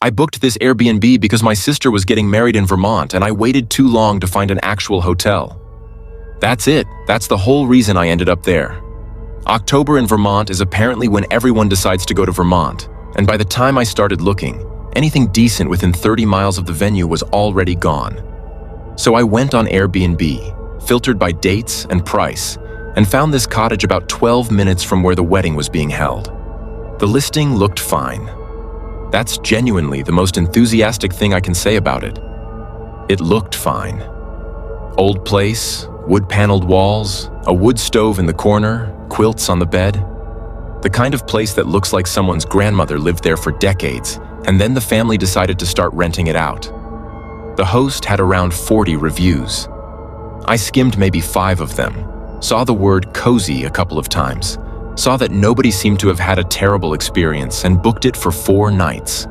I booked this Airbnb because my sister was getting married in Vermont and I waited too long to find an actual hotel. That's it. That's the whole reason I ended up there. October in Vermont is apparently when everyone decides to go to Vermont, and by the time I started looking, anything decent within 30 miles of the venue was already gone. So I went on Airbnb, filtered by dates and price, and found this cottage about 12 minutes from where the wedding was being held. The listing looked fine. That's genuinely the most enthusiastic thing I can say about it. It looked fine. Old place, wood-paneled walls, a wood stove in the corner, quilts on the bed. The kind of place that looks like someone's grandmother lived there for decades, and then the family decided to start renting it out. The host had around 40 reviews. I skimmed maybe 5 of them, saw the word cozy a couple of times, saw that nobody seemed to have had a terrible experience, and booked it for 4 nights.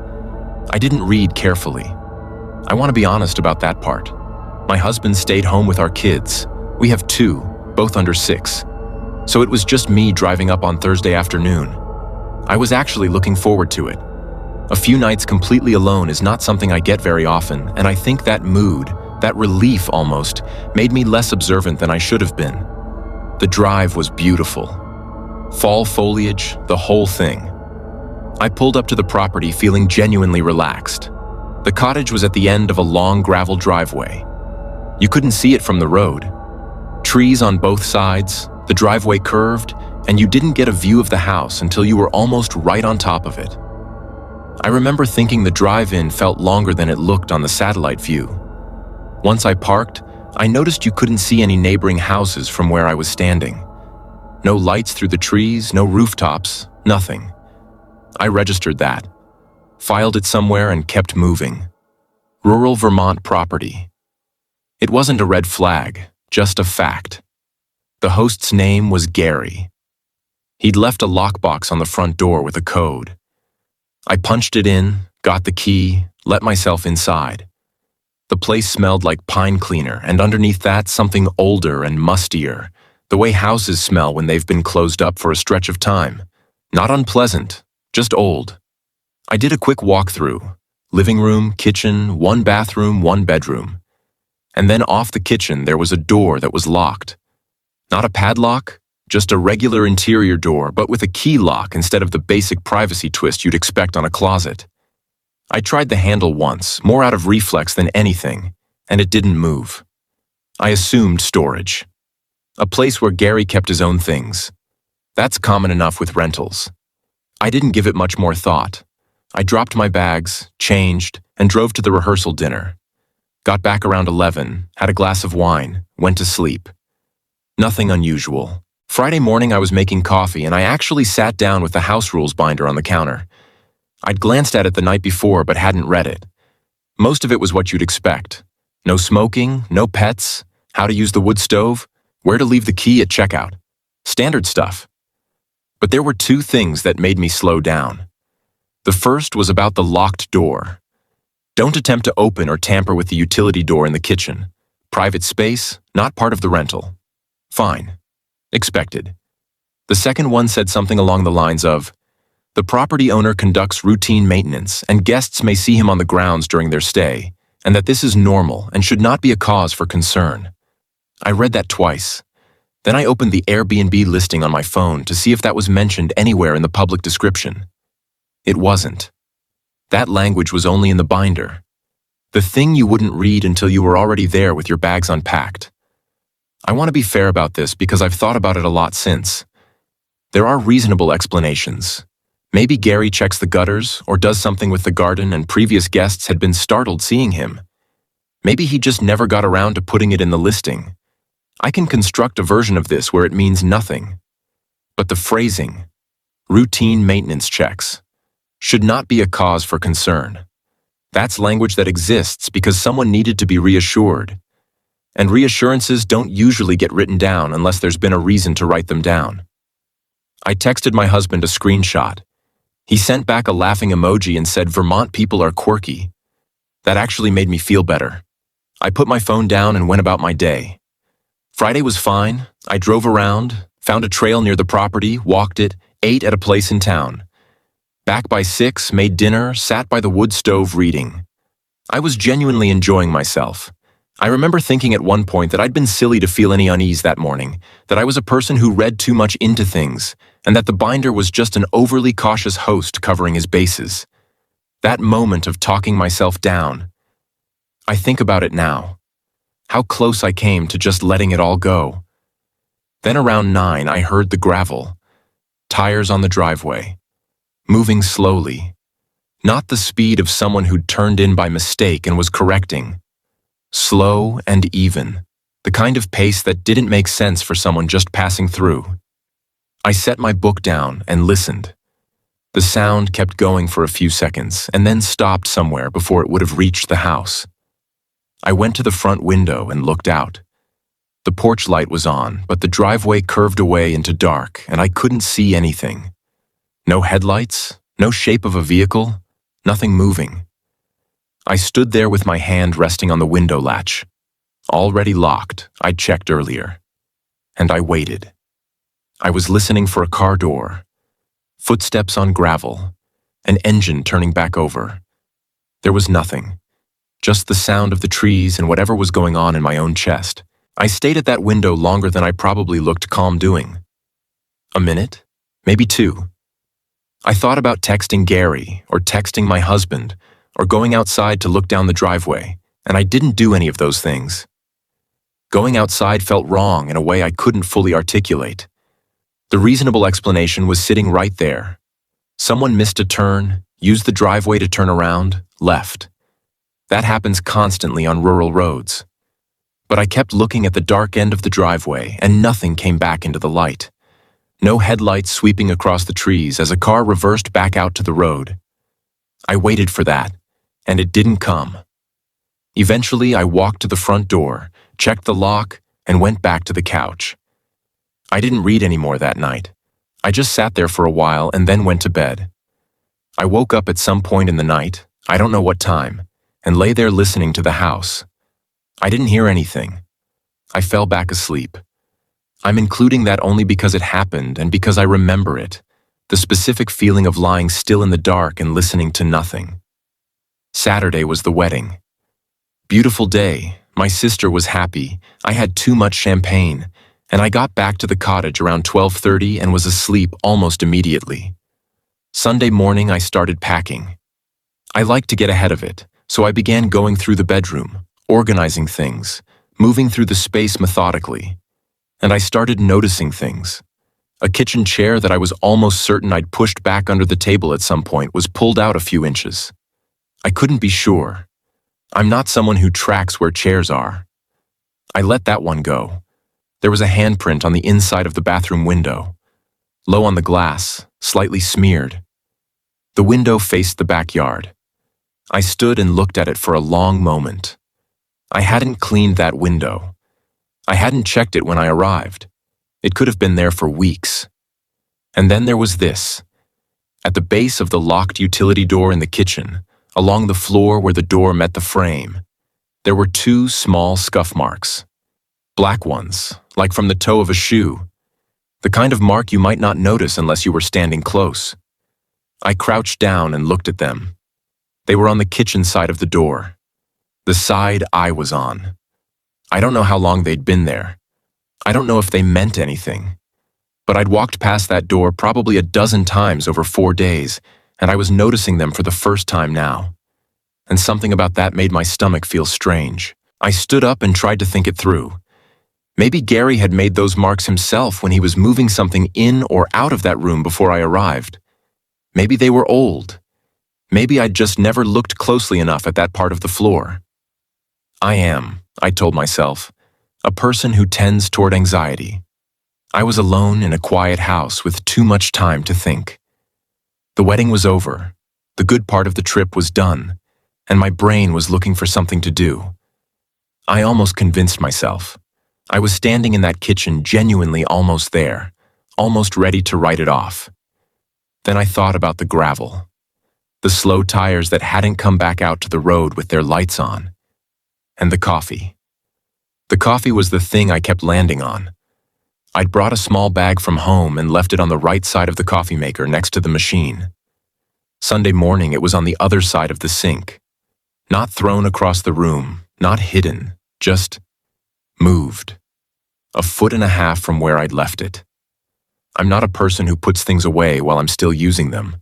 I didn't read carefully. I want to be honest about that part. My husband stayed home with our kids. We have 2, both under 6. So it was just me driving up on Thursday afternoon. I was actually looking forward to it. A few nights completely alone is not something I get very often, and I think that mood, that relief almost, made me less observant than I should have been. The drive was beautiful. Fall foliage, the whole thing. I pulled up to the property feeling genuinely relaxed. The cottage was at the end of a long gravel driveway. You couldn't see it from the road. Trees on both sides, the driveway curved, and you didn't get a view of the house until you were almost right on top of it. I remember thinking the drive-in felt longer than it looked on the satellite view. Once I parked, I noticed you couldn't see any neighboring houses from where I was standing. No lights through the trees, no rooftops, nothing. I registered that, filed it somewhere, and kept moving. Rural Vermont property. It wasn't a red flag, just a fact. The host's name was Gary. He'd left a lockbox on the front door with a code. I punched it in, got the key, let myself inside. The place smelled like pine cleaner, and underneath that, something older and mustier, the way houses smell when they've been closed up for a stretch of time. Not unpleasant, just old. I did a quick walkthrough. Living room, kitchen, 1 bathroom, 1 bedroom. And then off the kitchen, there was a door that was locked. Not a padlock, just a regular interior door, but with a key lock instead of the basic privacy twist you'd expect on a closet. I tried the handle once, more out of reflex than anything, and it didn't move. I assumed storage. A place where Gary kept his own things. That's common enough with rentals. I didn't give it much more thought. I dropped my bags, changed, and drove to the rehearsal dinner. Got back around 11, had a glass of wine, went to sleep. Nothing unusual. Friday morning I was making coffee and I actually sat down with the house rules binder on the counter. I'd glanced at it the night before but hadn't read it. Most of it was what you'd expect. No smoking, no pets, how to use the wood stove, where to leave the key at checkout. Standard stuff. But there were 2 things that made me slow down. The first was about the locked door. Don't attempt to open or tamper with the utility door in the kitchen. Private space, not part of the rental. Fine. Expected. The second one said something along the lines of, the property owner conducts routine maintenance and guests may see him on the grounds during their stay, and that this is normal and should not be a cause for concern. I read that twice. Then I opened the Airbnb listing on my phone to see if that was mentioned anywhere in the public description. It wasn't. That language was only in the binder. The thing you wouldn't read until you were already there with your bags unpacked. I want to be fair about this because I've thought about it a lot since. There are reasonable explanations. Maybe Gary checks the gutters or does something with the garden and previous guests had been startled seeing him. Maybe he just never got around to putting it in the listing. I can construct a version of this where it means nothing. But the phrasing, routine maintenance checks, should not be a cause for concern. That's language that exists because someone needed to be reassured. And reassurances don't usually get written down unless there's been a reason to write them down. I texted my husband a screenshot. He sent back a laughing emoji and said Vermont people are quirky. That actually made me feel better. I put my phone down and went about my day. Friday was fine. I drove around, found a trail near the property, walked it, ate at a place in town. Back by 6, made dinner, sat by the wood stove reading. I was genuinely enjoying myself. I remember thinking at one point that I'd been silly to feel any unease that morning, that I was a person who read too much into things, and that the binder was just an overly cautious host covering his bases. That moment of talking myself down. I think about it now. How close I came to just letting it all go. Then around 9, I heard the gravel. Tires on the driveway. Moving slowly. Not the speed of someone who'd turned in by mistake and was correcting. Slow and even. The kind of pace that didn't make sense for someone just passing through. I set my book down and listened. The sound kept going for a few seconds and then stopped somewhere before it would have reached the house. I went to the front window and looked out. The porch light was on, but the driveway curved away into dark and I couldn't see anything. No headlights, no shape of a vehicle, nothing moving. I stood there with my hand resting on the window latch. Already locked, I'd checked earlier. And I waited. I was listening for a car door. Footsteps on gravel. An engine turning back over. There was nothing. Just the sound of the trees and whatever was going on in my own chest. I stayed at that window longer than I probably looked calm doing. A minute? Maybe 2. I thought about texting Gary, or texting my husband, or going outside to look down the driveway, and I didn't do any of those things. Going outside felt wrong in a way I couldn't fully articulate. The reasonable explanation was sitting right there. Someone missed a turn, used the driveway to turn around, left. That happens constantly on rural roads. But I kept looking at the dark end of the driveway, and nothing came back into the light. No headlights sweeping across the trees as a car reversed back out to the road. I waited for that, and it didn't come. Eventually, I walked to the front door, checked the lock, and went back to the couch. I didn't read anymore that night. I just sat there for a while and then went to bed. I woke up at some point in the night, I don't know what time, and lay there listening to the house. I didn't hear anything. I fell back asleep. I'm including that only because it happened and because I remember it, the specific feeling of lying still in the dark and listening to nothing. Saturday was the wedding. Beautiful day, my sister was happy, I had too much champagne, and I got back to the cottage around 12:30 and was asleep almost immediately. Sunday morning I started packing. I like to get ahead of it, so I began going through the bedroom, organizing things, moving through the space methodically. And I started noticing things. A kitchen chair that I was almost certain I'd pushed back under the table at some point was pulled out a few inches. I couldn't be sure. I'm not someone who tracks where chairs are. I let that one go. There was a handprint on the inside of the bathroom window. Low on the glass, slightly smeared. The window faced the backyard. I stood and looked at it for a long moment. I hadn't cleaned that window. I hadn't checked it when I arrived. It could have been there for weeks. And then there was this. At the base of the locked utility door in the kitchen, along the floor where the door met the frame, there were 2 small scuff marks. Black ones, like from the toe of a shoe. The kind of mark you might not notice unless you were standing close. I crouched down and looked at them. They were on the kitchen side of the door. The side I was on. I don't know how long they'd been there. I don't know if they meant anything. But I'd walked past that door probably a dozen times over 4 days, and I was noticing them for the first time now. And something about that made my stomach feel strange. I stood up and tried to think it through. Maybe Gary had made those marks himself when he was moving something in or out of that room before I arrived. Maybe they were old. Maybe I'd just never looked closely enough at that part of the floor. I told myself, a person who tends toward anxiety. I was alone in a quiet house with too much time to think. The wedding was over. The good part of the trip was done, and my brain was looking for something to do. I almost convinced myself. I was standing in that kitchen genuinely almost there, almost ready to write it off. Then I thought about the gravel, the slow tires that hadn't come back out to the road with their lights on, and the coffee. The coffee was the thing I kept landing on. I'd brought a small bag from home and left it on the right side of the coffee maker next to the machine. Sunday morning, it was on the other side of the sink. Not thrown across the room, not hidden, just moved. 1.5 feet from where I'd left it. I'm not a person who puts things away while I'm still using them.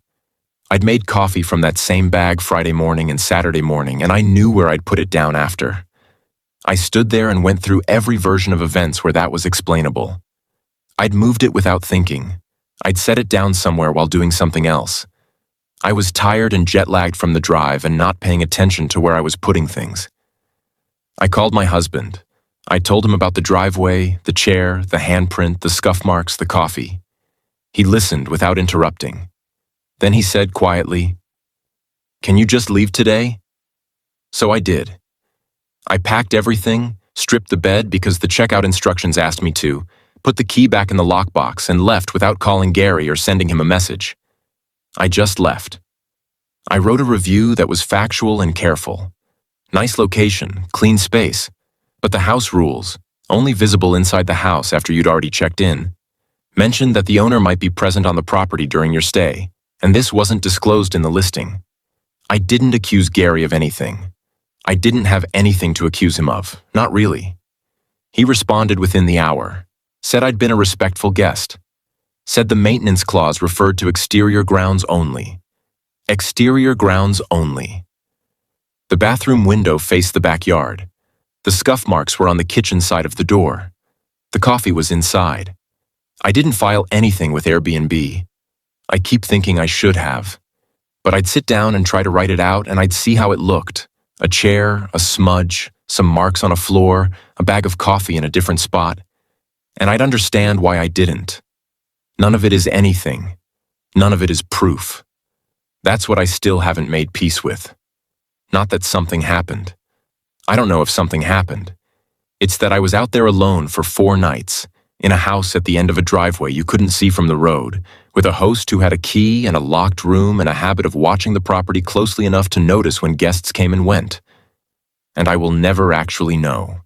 I'd made coffee from that same bag Friday morning and Saturday morning, and I knew where I'd put it down after. I stood there and went through every version of events where that was explainable. I'd moved it without thinking. I'd set it down somewhere while doing something else. I was tired and jet-lagged from the drive and not paying attention to where I was putting things. I called my husband. I told him about the driveway, the chair, the handprint, the scuff marks, the coffee. He listened without interrupting. Then he said quietly, "Can you just leave today?" So I did. I packed everything, stripped the bed because the checkout instructions asked me to, put the key back in the lockbox, and left without calling Gary or sending him a message. I just left. I wrote a review that was factual and careful. Nice location, clean space, but the house rules, only visible inside the house after you'd already checked in. Mentioned that the owner might be present on the property during your stay, and this wasn't disclosed in the listing. I didn't accuse Gary of anything. I didn't have anything to accuse him of, not really. He responded within the hour, said I'd been a respectful guest, said the maintenance clause referred to exterior grounds only. Exterior grounds only. The bathroom window faced the backyard. The scuff marks were on the kitchen side of the door. The coffee was inside. I didn't file anything with Airbnb. I keep thinking I should have. But I'd sit down and try to write it out, and I'd see how it looked. A chair, a smudge, some marks on a floor, a bag of coffee in a different spot. And I'd understand why I didn't. None of it is anything. None of it is proof. That's what I still haven't made peace with. Not that something happened. I don't know if something happened. It's that I was out there alone for 4 nights, in a house at the end of a driveway you couldn't see from the road, with a host who had a key and a locked room and a habit of watching the property closely enough to notice when guests came and went. And I will never actually know.